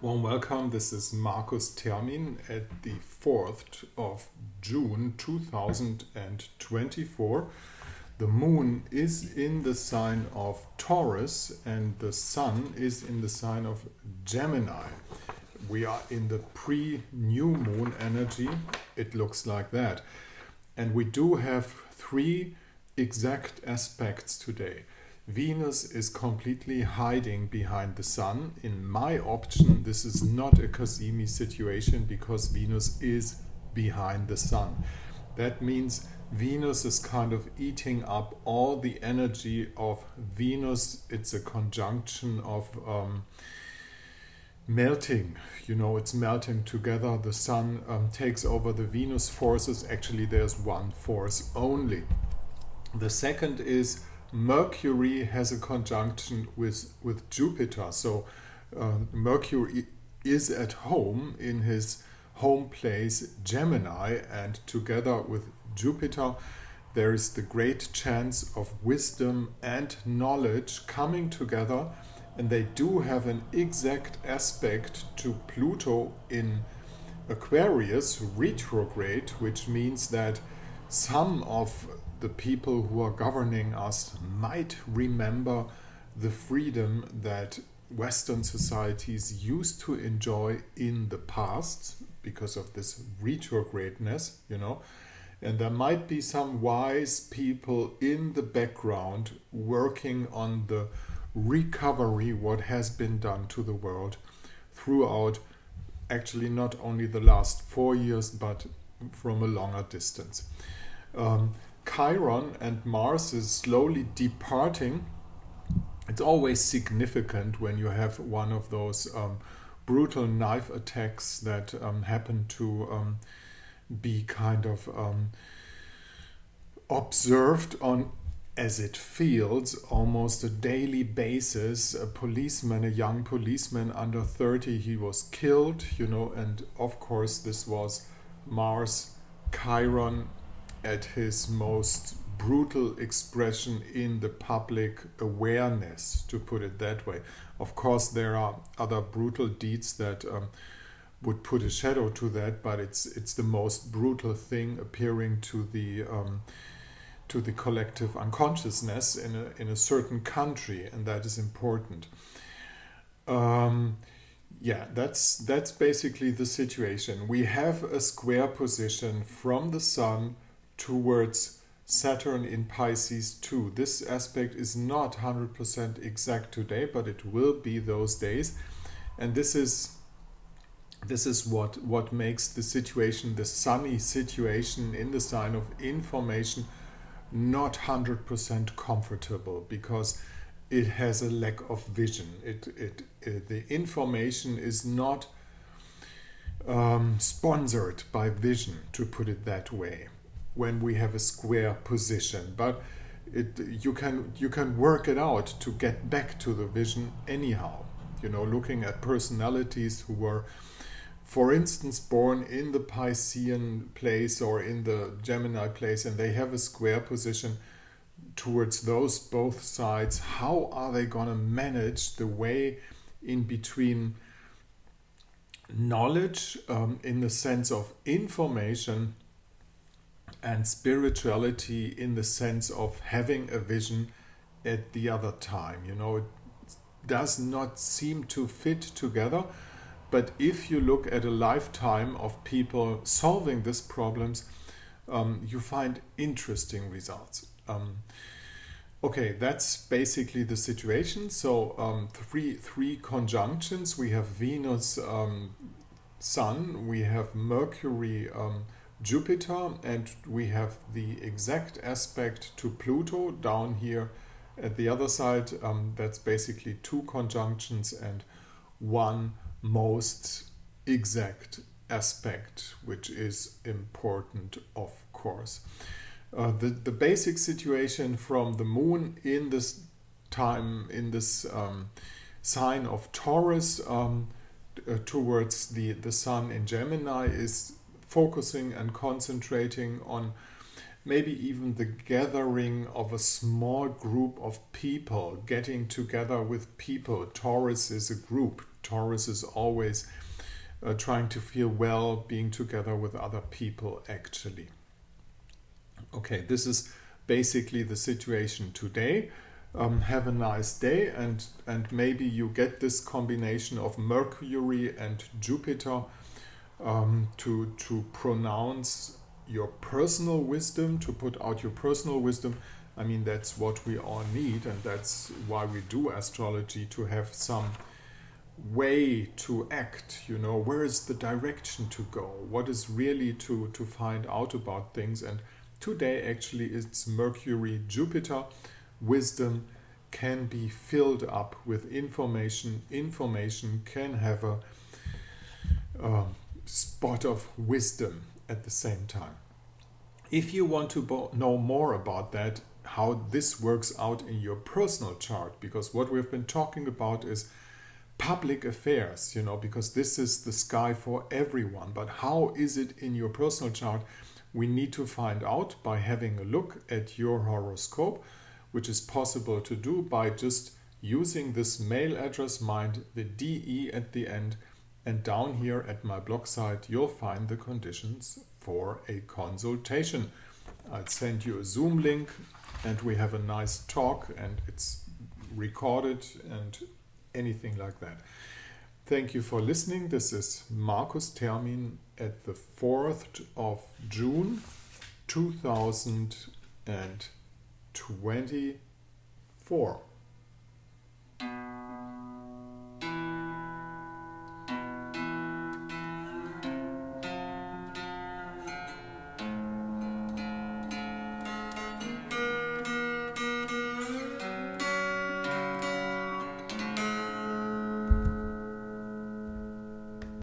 Warm welcome. This is Markus Termin at the 4th of June 2024. The moon is in the sign of Taurus and the sun is in the sign of Gemini. We are in the pre-new moon energy. It looks like that. And we do have three exact aspects today. Venus is completely hiding behind the sun. In my option, this is not a Cassini situation because Venus is behind the sun. That means Venus is kind of eating up all the energy of Venus. It's a conjunction of melting. It's melting together. The sun takes over the Venus forces. Actually, there's one force only. The second is Mercury has a conjunction with Jupiter. So Mercury is at home in his home place Gemini, and together with Jupiter there is the great chance of wisdom and knowledge coming together, and they do have an exact aspect to Pluto in Aquarius retrograde, which means that some of the people who are governing us might remember the freedom that Western societies used to enjoy in the past because of this retrogradeness, and there might be some wise people in the background working on the recovery, what has been done to the world throughout actually not only the last 4 years, but from a longer distance. Chiron and Mars is slowly departing. It's always significant when you have one of those brutal knife attacks that happen to be kind of observed on, as it feels, almost a daily basis. A young policeman under 30, he was killed, and of course this was Mars Chiron at his most brutal expression in the public awareness, to put it that way. Of course, there are other brutal deeds that would put a shadow to that, but it's the most brutal thing appearing to the collective unconsciousness in a certain country, and that is important. That's basically the situation. We have a square position from the Sun towards Saturn in Pisces too. This aspect is not 100% exact today, but it will be those days. And this is what makes the situation, the sunny situation in the sign of information, not 100% comfortable, because it has a lack of vision. The information is not sponsored by vision, to put it that way, when we have a square position. But you can work it out to get back to the vision anyhow. Looking at personalities who were, for instance, born in the Piscean place or in the Gemini place, and they have a square position towards those both sides. How are they going to manage the way in between knowledge in the sense of information and spirituality in the sense of having a vision at the other time? It does not seem to fit together. But if you look at a lifetime of people solving these problems, you find interesting results. That's basically the situation. So three conjunctions. We have Venus, Sun, we have Mercury, Jupiter, and we have the exact aspect to Pluto down here at the other side. That's basically two conjunctions and one most exact aspect, which is important, of course. The basic situation from the moon in this time, in this sign of Taurus towards the sun in Gemini, is focusing and concentrating on maybe even the gathering of a small group of people, getting together with people. Taurus is a group. Taurus is always trying to feel well, being together with other people actually. Okay, this is basically the situation today. Have a nice day, and maybe you get this combination of Mercury and Jupiter to pronounce your personal wisdom, to put out your personal wisdom. I mean, that's what we all need, and that's why we do astrology, to have some way to act, where is the direction to go, what is really to find out about things. And today actually it's Mercury Jupiter. Wisdom can be filled up with information. Information can have a spot of wisdom at the same time. If you want to know more about that, how this works out in your personal chart, because what we've been talking about is public affairs, because this is the sky for everyone. But how is it in your personal chart? We need to find out by having a look at your horoscope, which is possible to do by just using this mail address, mind the DE at the end, and down here at my blog site you'll find the conditions for a consultation. I'll send you a Zoom link and we have a nice talk, and it's recorded and anything like that. Thank you for listening. This is Markus Termin at the 4th of June 2024.